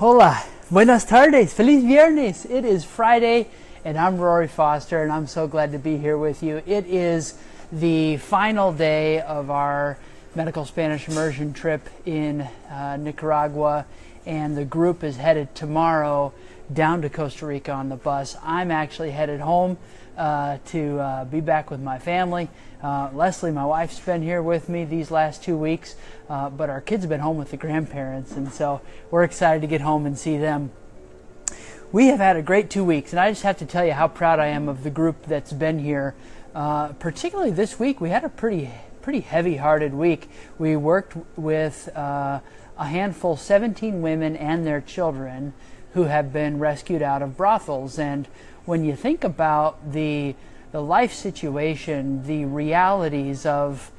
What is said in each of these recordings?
Hola, buenas tardes, feliz viernes. It is Friday, and I'm Rory Foster, and I'm so glad to be here with you. It is the final day of our medical Spanish immersion trip in Nicaragua, and the group is headed tomorrow down to Costa Rica on the bus. I'm actually headed home to be back with my family. Leslie, my wife's been here with me these last 2 weeks, but our kids have been home with the grandparents, and so we're excited to get home and see them. We have had a great 2 weeks, and I just have to tell you how proud I am of the group that's been here. Particularly this week, we had a pretty heavy-hearted week. We worked with a handful, 17 women and their children who have been rescued out of brothels. And when you think about the life situation, the realities of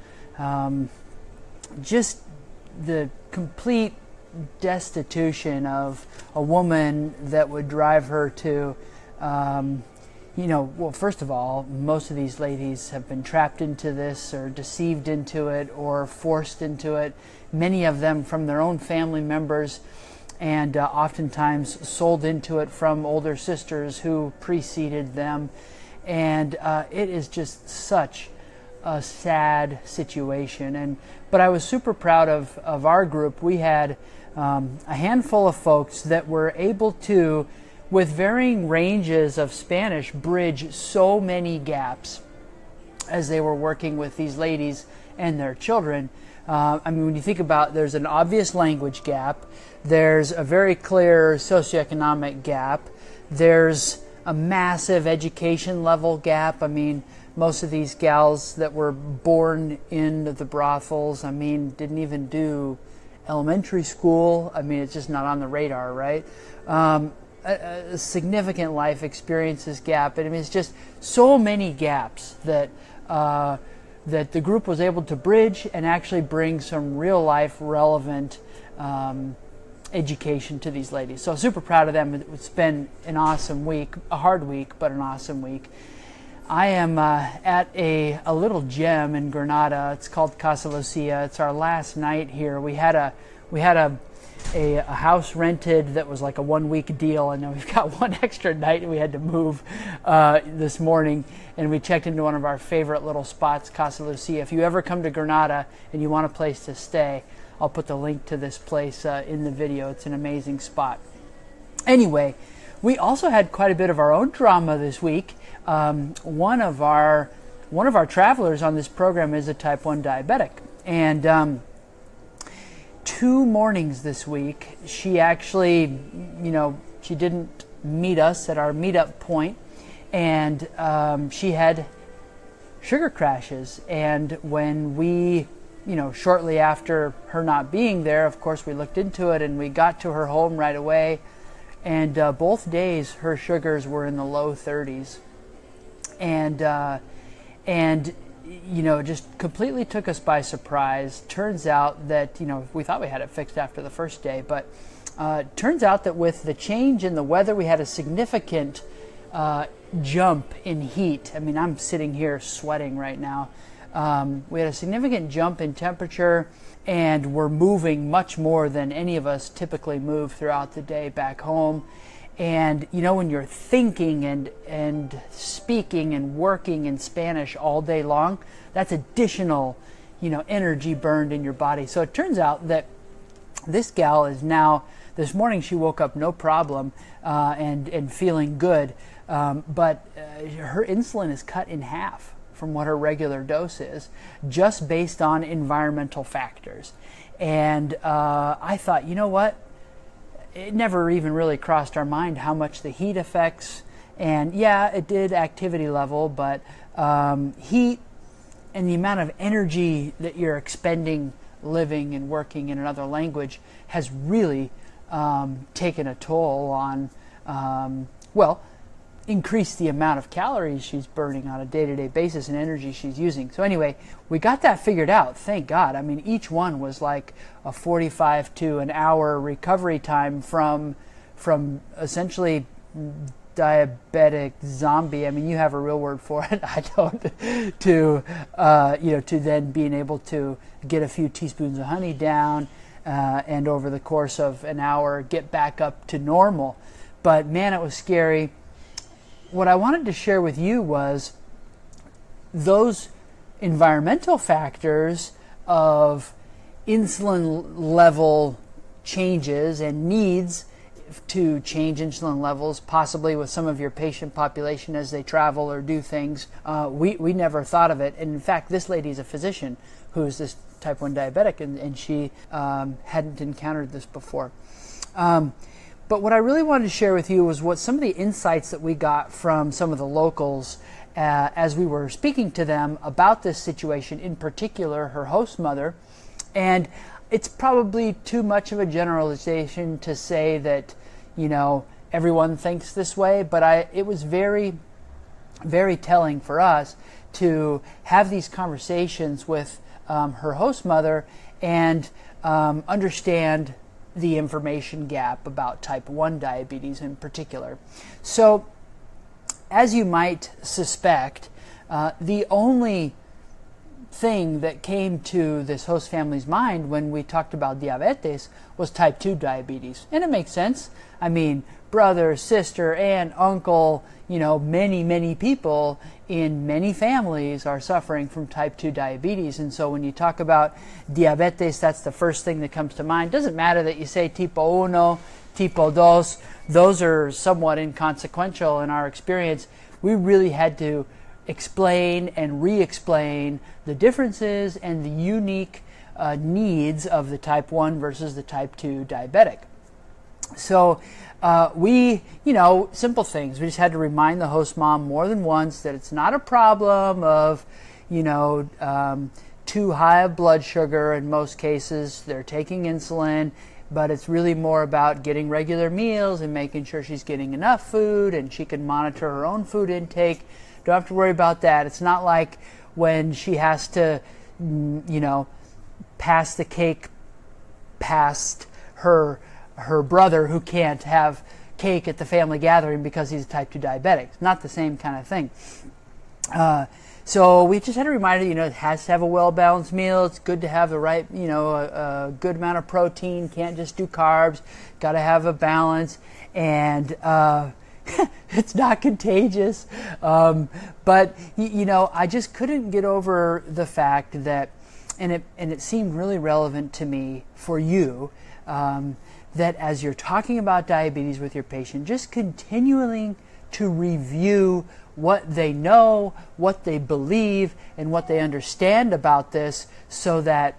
just the complete destitution of a woman that would drive her to, well, first of all, most of these ladies have been trapped into this or deceived into it or forced into it, many of them from their own family members, and oftentimes sold into it from older sisters who preceded them. And it is just such a sad situation. But I was super proud of our group. We had a handful of folks that were able to, with varying ranges of Spanish, bridge so many gaps as they were working with these ladies and their children. When you think about, there's an obvious language gap, there's a very clear socioeconomic gap, there's a massive education level gap. Most of these gals that were born in the brothels, didn't even do elementary school. It's just not on the radar, right? A significant life experiences gap. It's just so many gaps that that the group was able to bridge and actually bring some real life relevant education to these ladies. So super proud of them. It's been an awesome week, a hard week, but an awesome week. I am at a little gem in Granada. It's called Casa Lucia. It's our last night here. We had a house rented that was like a 1 week deal, and then we've got one extra night and we had to move this morning, and we checked into one of our favorite little spots, Casa Lucia. If you ever come to Granada and you want a place to stay, I'll put the link to this place in the video. It's an amazing spot. Anyway, we also had quite a bit of our own drama this week. One of our travelers on this program is a type 1 diabetic, and 2 mornings this week, she actually, she didn't meet us at our meetup point, and she had sugar crashes. And when we, shortly after her not being there, of course, we looked into it and we got to her home right away. And both days, her sugars were in the low 30s. And just completely took us by surprise. Turns out that, we thought we had it fixed after the first day, but turns out that with the change in the weather, we had a significant jump in heat. I'm sitting here sweating right now. We had a significant jump in temperature, and we're moving much more than any of us typically move throughout the day back home. And when you're thinking and speaking and working in Spanish all day long, that's additional energy burned in your body. So it turns out that this gal is now, this morning she woke up no problem and feeling good, but her insulin is cut in half from what her regular dose is, just based on environmental factors. And I thought, you know what? It never even really crossed our mind how much the heat affects. And yeah, it did activity level, but heat and the amount of energy that you're expending living and working in another language has really taken a toll on, increased the amount of calories she's burning on a day-to-day basis and energy she's using. So anyway, we got that figured out, thank God. Each one was like a 45 to an hour recovery time from essentially diabetic zombie. You have a real word for it, I don't, to then being able to get a few teaspoons of honey down, and over the course of an hour get back up to normal. But man, it was scary. What I wanted to share with you was those environmental factors of insulin level changes and needs to change insulin levels, possibly with some of your patient population as they travel or do things. We never thought of it. And in fact, this lady is a physician who's this type 1 diabetic, and she hadn't encountered this before. But what I really wanted to share with you was what some of the insights that we got from some of the locals as we were speaking to them about this situation, in particular her host mother. And it's probably too much of a generalization to say that, everyone thinks this way, but it was very, very telling for us to have these conversations with her host mother and understand the information gap about type 1 diabetes in particular. So, as you might suspect, the only thing that came to this host family's mind when we talked about diabetes was type 2 diabetes. And it makes sense. I mean, brother, sister, aunt, uncle, many, many people in many families are suffering from type 2 diabetes. And so when you talk about diabetes, that's the first thing that comes to mind. Doesn't matter that you say tipo 1, tipo 2. Those are somewhat inconsequential in our experience. We really had to explain and re-explain the differences and the unique needs of the type 1 versus the type 2 diabetic. So simple things. We just had to remind the host mom more than once that it's not a problem of, too high of blood sugar. In most cases, they're taking insulin, but it's really more about getting regular meals and making sure she's getting enough food and she can monitor her own food intake. Don't have to worry about that. It's not like when she has to, pass the cake past her brother who can't have cake at the family gathering because he's a type 2 diabetic. It's not the same kind of thing. So we just had a reminder, it has to have a well-balanced meal. It's good to have the right, a good amount of protein. Can't just do carbs. Got to have a balance. And it's not contagious. But, I just couldn't get over the fact that, and it seemed really relevant to me for you, that as you're talking about diabetes with your patient, just continuing to review what they know, what they believe, and what they understand about this so that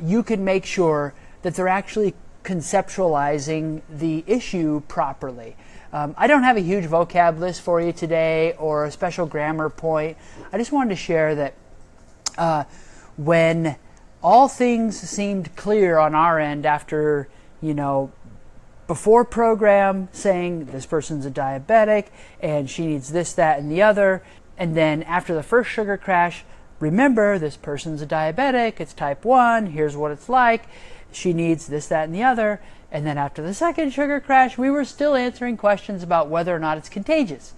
you can make sure that they're actually conceptualizing the issue properly. I don't have a huge vocab list for you today or a special grammar point. I just wanted to share that when all things seemed clear on our end after, before program saying this person's a diabetic and she needs this, that, and the other, and then after the first sugar crash, remember this person's a diabetic, it's type 1, here's what it's like, she needs this, that, and the other. And then after the second sugar crash, we were still answering questions about whether or not it's contagious.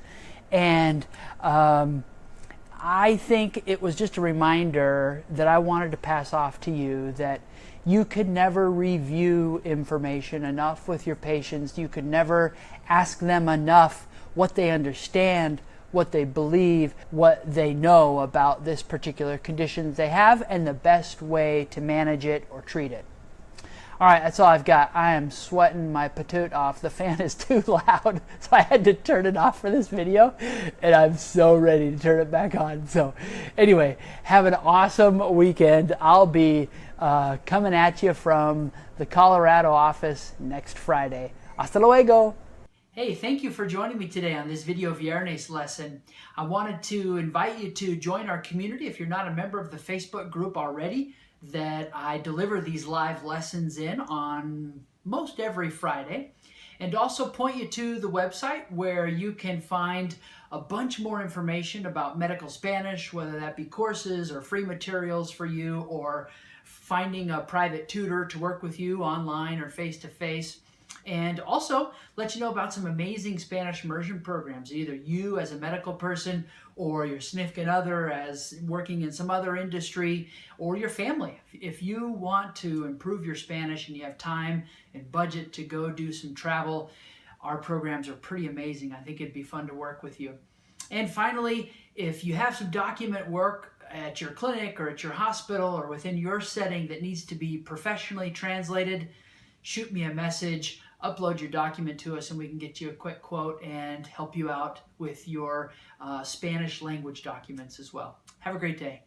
And I think it was just a reminder that I wanted to pass off to you that you could never review information enough with your patients. You could never ask them enough what they understand, what they believe, what they know about this particular condition they have, and the best way to manage it or treat it. All right, that's all I've got. I am sweating my patoot off. The fan is too loud, so I had to turn it off for this video, and I'm so ready to turn it back on. So anyway, have an awesome weekend. I'll be coming at you from the Colorado office next Friday. Hasta luego. Hey, thank you for joining me today on this Video Viernes lesson. I wanted to invite you to join our community if you're not a member of the Facebook group already that I deliver these live lessons in on most every Friday, and also point you to the website where you can find a bunch more information about medical Spanish, whether that be courses or free materials for you, or finding a private tutor to work with you online or face-to-face. And also let you know about some amazing Spanish immersion programs, either you as a medical person or your significant other as working in some other industry, or your family. If you want to improve your Spanish and you have time and budget to go do some travel, our programs are pretty amazing. I think it'd be fun to work with you. And finally, if you have some document work at your clinic or at your hospital or within your setting that needs to be professionally translated, shoot me a message, upload your document to us, and we can get you a quick quote and help you out with your Spanish language documents as well. Have a great day.